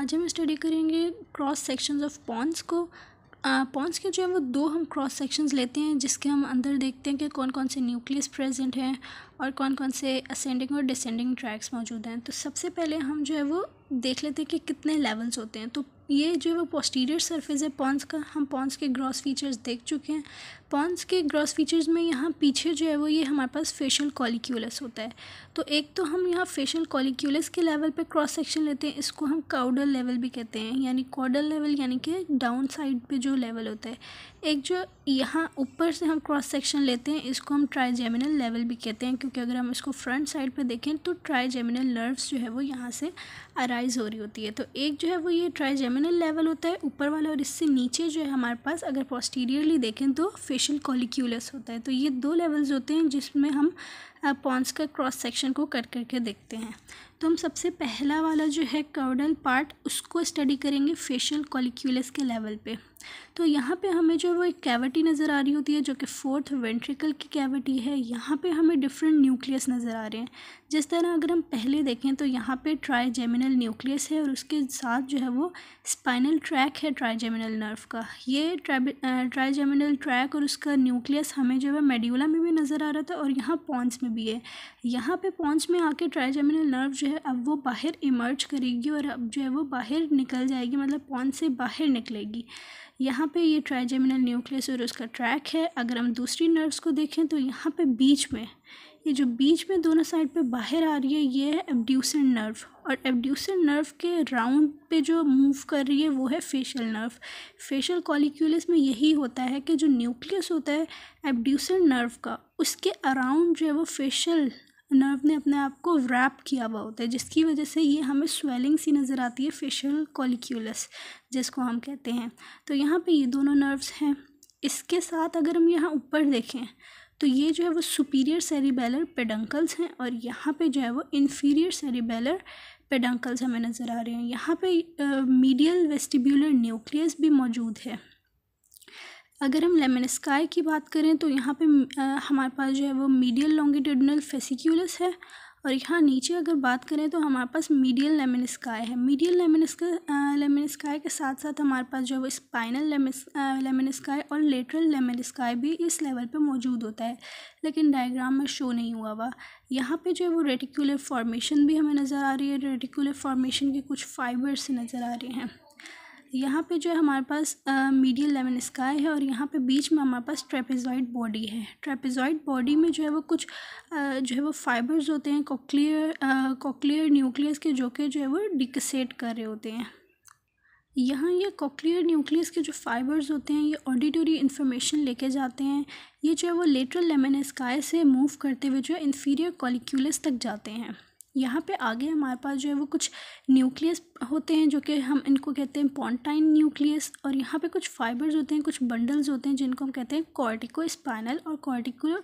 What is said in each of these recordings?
आज हम स्टडी करेंगे क्रॉस सेक्शंस ऑफ पॉन्स को। पॉन्स के जो है वो दो हम क्रॉस सेक्शंस लेते हैं जिसके हम अंदर देखते हैं कि कौन कौन से न्यूक्लियस प्रेजेंट हैं और कौन कौन से असेंडिंग और डिसेंडिंग ट्रैक्स मौजूद हैं। तो सबसे पहले हम जो है वो देख लेते हैं कि कितने लेवल्स होते हैं। तो ये जो है वो पोस्टीरियर सरफेस है पॉन्स का। हम पॉन्स के ग्रॉस फीचर्स देख चुके हैं। पॉन्स के ग्रॉस फीचर्स में यहाँ पीछे जो है वो ये हमारे पास फेशियल कॉलिक्यूलस होता है। तो एक तो हम यहाँ फेशियल कॉलिक्यूलस के लेवल पे क्रॉस सेक्शन लेते हैं, इसको हम काउडल लेवल भी कहते हैं, यानी कॉडल लेवल यानी कि डाउन साइड पे जो लेवल होता है। एक जो यहाँ ऊपर से हम क्रॉस सेक्शन लेते हैं इसको हम ट्राइजेमिनल लेवल भी कहते हैं, क्योंकि अगर हम इसको फ्रंट साइड पे देखें तो ट्राइजेमिनल नर्व्स जो है वो यहाँ से अराइज हो रही होती है। तो एक जो है वो ये ट्राइजेमिनल लेवल होता है ऊपर वाला, और इससे नीचे जो है हमारे पास अगर पोस्टीरियरली देखें तो फेशियल कॉलिक्यूलस होता है। तो ये दो लेवल्स होते हैं जिसमें हम पॉन्स का क्रॉस सेक्शन को कट करके देखते हैं। तो हम सबसे पहला वाला जो है काउडल पार्ट उसको स्टडी करेंगे फेशियल कॉलिक्यूलस के लेवल पे। तो यहाँ पे हमें जो वो एक कैविटी नज़र आ रही होती है जो कि फोर्थ वेंट्रिकल की कैविटी है। यहाँ पे हमें डिफरेंट न्यूक्लियस नज़र आ रहे हैं। जिस तरह अगर हम पहले देखें तो यहाँ पे ट्राइजेमिनल न्यूक्लियस है और उसके साथ जो है वो स्पाइनल ट्रैक है ट्राइजेमिनल नर्व का। ये ट्राइजेमिनल ट्रैक और उसका न्यूक्लियस हमें जो है मेड्यूला में भी नज़र आ रहा था और यहाँ पॉन्स में भी है। यहाँ पे पॉन्स में आके ट्राइजेमिनल नर्व जो है अब वो बाहर इमर्ज करेगी और अब जो है वो बाहर निकल जाएगी, मतलब पॉन्स से बाहर निकलेगी। यहाँ पे ये ट्राइजेमिनल न्यूक्लियस और उसका ट्रैक है। अगर हम दूसरी नर्व्स को देखें तो यहाँ पे बीच में ये जो बीच में दोनों साइड पे बाहर आ रही है ये है एब्ड्यूसेंट नर्व, और एब्ड्यूसेंट नर्व के राउंड पे जो मूव कर रही है वो है फेशियल नर्व। फेशियल कॉलिक्यूलस में यही होता है कि जो न्यूक्लियस होता है एब्ड्यूसेंट नर्व का उसके अराउंड जो है वो फेशियल नर्व ने अपने आप को रैप किया हुआ होता है, जिसकी वजह से ये हमें स्वेलिंग सी नज़र आती है फेशियल कॉलिक्यूलस जिसको हम कहते हैं। तो यहाँ पे ये दोनों नर्व्स हैं। इसके साथ अगर हम यहाँ ऊपर देखें तो ये जो है वो सुपीरियर सेरिबेलर पेडंकल्स हैं और यहाँ पे जो है वो इन्फीरियर सेरिबेलर पेडंकल्स हमें नज़र आ रहे हैं। यहाँ पे मीडियल वेस्टिब्यूलर न्यूक्लियस भी मौजूद है। अगर हम लेमिनिस्काई की बात करें तो यहाँ पे हमारे पास जो है वो मीडियल लॉन्गिट्यूडिनल फेसिक्यूलस है, और यहाँ नीचे अगर बात करें तो हमारे पास मीडियल लेमिनिस्काई है। मीडियल लेमिनिस्काई के साथ साथ हमारे पास जो है वो स्पाइनल लेमिनिस्काई और लेटरल लेमिनिस्काई भी इस लेवल पे मौजूद होता है, लेकिन डायग्राम में शो नहीं हुआ हुआ। यहाँ पे जो है वो रेटिकुलर फॉर्मेशन भी हमें नज़र आ रही है। रेटिकुलर फॉर्मेशन के कुछ फाइबर्स नज़र आ रहे हैं। यहाँ पे जो है हमारे पास मीडियल लेमिनिस्काई है और यहाँ पे बीच में हमारे पास ट्रेपेजॉइड बॉडी है। ट्रेपेजॉइड बॉडी में जो है वो कुछ जो है वो फाइबर्स होते हैं कॉक्लियर न्यूक्लियस के, जो कि जो है वो डिकसेट कर रहे होते हैं। यहाँ ये कॉक्लियर न्यूक्लियस के जो फाइबर्स होते हैं ये ऑडिटरी इन्फॉर्मेशन लेके जाते हैं। ये जो है वो लेटरल लेमिनिस्काई से मूव करते हुए जो है इन्फीरियर कॉलिक्यूलस तक जाते हैं। यहाँ पे आगे हमारे पास जो है वो कुछ न्यूक्लियस होते हैं जो कि हम इनको कहते हैं पोंटाइन न्यूक्लियस, और यहाँ पे कुछ फाइबर्स होते हैं, कुछ बंडल्स होते हैं जिनको हम कहते हैं कॉर्टिको स्पाइनल और कॉर्टिको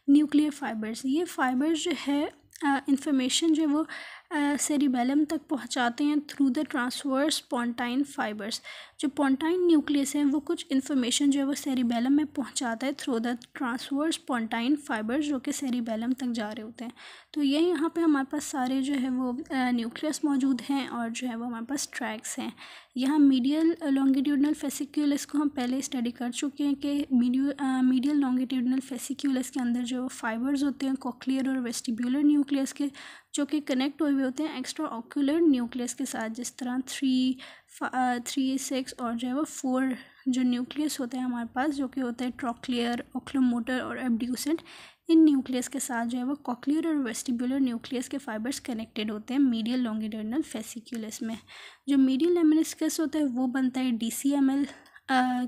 न्यूक्लियर फाइबर्स। ये फाइबर्स जो है इंफॉर्मेशन जो है वो सेरिबेलम तक पहुँचाते हैं थ्रू द ट्रांसवर्स पोंटाइन फाइबर्स। जो पोंटाइन न्यूक्लियस है वो कुछ इन्फॉर्मेशन जो है वो सेरिबेलम में पहुँचाता है थ्रू द ट्रांसवर्स पोंटाइन फाइबर्स जो कि सेरिबेलम तक जा रहे होते हैं। तो ये यहाँ पे हमारे पास सारे जो है वो न्यूक्लियस मौजूद हैं और जो है वो हमारे पास ट्रैक्स हैं। यहाँ मीडियल लॉन्गिट्यूडिनल फेसिक्यूलस को हम पहले स्टडी कर चुके हैं कि मीडियल लॉन्गिट्यूडिनल फेसिक्यूलस के अंदर जो फाइबर्स होते हैं कॉक्लियर और वेस्टिब्यूलर न्यूक्लियस के, जो कि कनेक्ट हुए होते हैं एक्स्ट्रा ऑक्यूलर न्यूक्लियस के साथ, जिस तरह 3, 6 और जो है वो 4 जो न्यूक्लियस होते हैं हमारे पास, जो कि होते हैं ट्रॉक्लियर, ओक्लोमोटर और एब्ड्यूसेंट। इन न्यूक्लियस के साथ जो है वो कॉक्लियर और वेस्टिब्यूलर न्यूक्लियस के फाइबर्स कनेक्टेड होते हैं मीडियल लॉन्गिट्यूडिनल फेसिक्यूलस में। जो मीडियल लेमिनिस्कस होता है वो बनता है DCML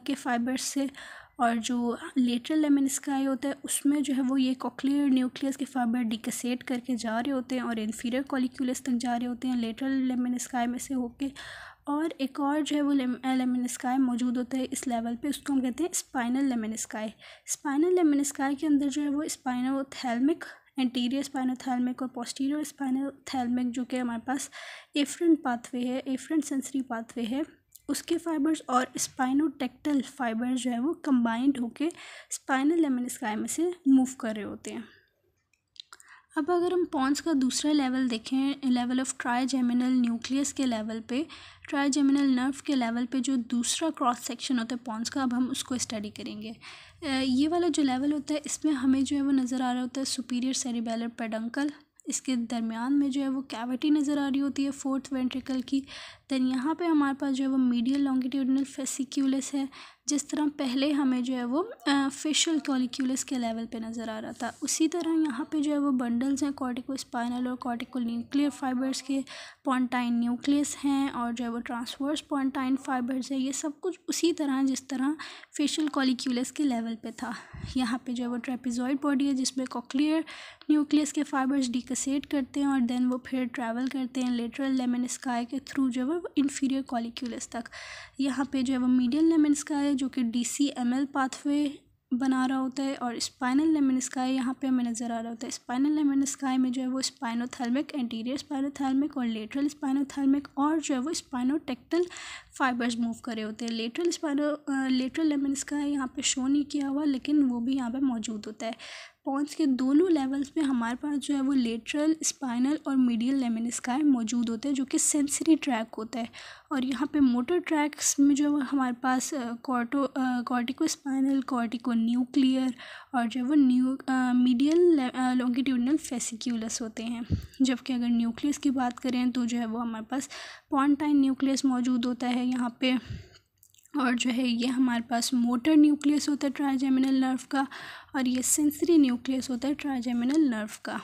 के फाइबर्स से, और जो लेटरल लेमिनिस्काई होता है उसमें जो है वो ये कॉक्लियर न्यूक्लियस के फाइबर डिकसेट करके जा रहे होते हैं और इन्फीरियर कॉलिक्यूलस तक जा रहे होते हैं लेटरल लेमिनिस्काई में से होके। और एक और जो है वो लेमिनिस्काई मौजूद होता है इस लेवल पे, उसको हम कहते हैं स्पाइनल लेमिनिस्काई। स्पाइनल लेमिनिस्काई के अंदर जो है वो स्पाइनोथैलेमिक, एंटीरियर स्पाइनोथैलेमिक और पोस्टीरियर स्पाइनोथैलेमिक, जो कि हमारे पास एफरेंट पाथवे है, एफरेंट सेंसरी पाथवे है, उसके फाइबर्स और स्पाइनोटेक्टल फाइबर्स जो है वो कंबाइंड होके स्पाइनल लेमिनिस्काई में से मूव कर रहे होते हैं। अब अगर हम पॉन्स का दूसरा लेवल देखें, लेवल ऑफ ट्राइजेमिनल न्यूक्लियस के लेवल पे, ट्राइजेमिनल नर्व के लेवल पे जो दूसरा क्रॉस सेक्शन होता है पॉन्स का, अब हम उसको स्टडी करेंगे। ये वाला जो लेवल होता है इसमें हमें जो है वो नज़र आ रहा होता है सुपीरियर सेरिबेलर पेडंकल, इसके दरमियान में जो है वो कैविटी नज़र आ रही होती है फोर्थ वेंट्रिकल की। देन यहाँ पे हमारे पास जो है वो मीडियल लॉन्गिट्यूडिनल फेसिक्यूलस है, जिस तरह पहले हमें जो है वो फेशियल कॉलिक्यूलस के लेवल पे नज़र आ रहा था, उसी तरह यहाँ पे जो है वो बंडल्स हैं कॉर्टिको स्पाइनल और कॉर्टिको न्यूक्लियर फाइबर्स के, पॉन्टाइन न्यूक्लियस हैं और जो है वो ट्रांसवर्स पॉन्टाइन फाइबर्स है। ये सब कुछ उसी तरह जिस तरह फेशियल कॉलिक्यूलस के लेवल पे था। यहाँ पे जो है वो ट्रेपेजॉइड बॉडी है जिसमें कॉक्लियर न्यूक्लियस के फाइबर्स डिकसेट करते हैं और देन वो फिर ट्रैवल करते हैं लेटरल लेमन स्काई के थ्रू जो है वो इंफीरियर कॉलिक्यूलस तक। यहाँ पे जो है वो मीडियल लेमन स्काई जो कि DCML पाथवे बना रहा होता है और स्पाइनल लेमन स्काई यहाँ पे हमें नज़र आ रहा होता है। स्पाइनल लेमन स्काई में जो है वो स्पाइनोथैल्मिक, एंटीरियर स्पाइनोथैल्मिक और लेटरल स्पाइनोथैल्मिक और जो है वो स्पाइनोटेक्टल फाइबर्स मूव करे होते हैं। लेटरल लेमन स्काई यहाँ पे शो नहीं किया हुआ लेकिन वो भी यहाँ पे मौजूद होता है। पॉन्स के दोनों लेवल्स में हमारे पास जो है वो लेटरल, स्पाइनल और मीडियल लेमन स्काई मौजूद होते हैं जो कि सेंसरी ट्रैक होता है। और यहाँ पे मोटर ट्रैक्स में जो है हमारे पास कॉर्टिको स्पाइनल, कॉर्टिको न्यूक्लियर और जो है वो मीडियल लॉन्गिट्यूडिनल फेसिक्यूलस होते हैं। जबकि अगर न्यूक्लियस की बात करें तो जो है वो हमारे पास पॉन्टाइन न्यूक्लियस मौजूद होता है यहाँ पे, और जो है ये हमारे पास मोटर न्यूक्लियस होता है ट्राइजेमिनल नर्व का और ये सेंसरी न्यूक्लियस होता है ट्राइजेमिनल नर्व का।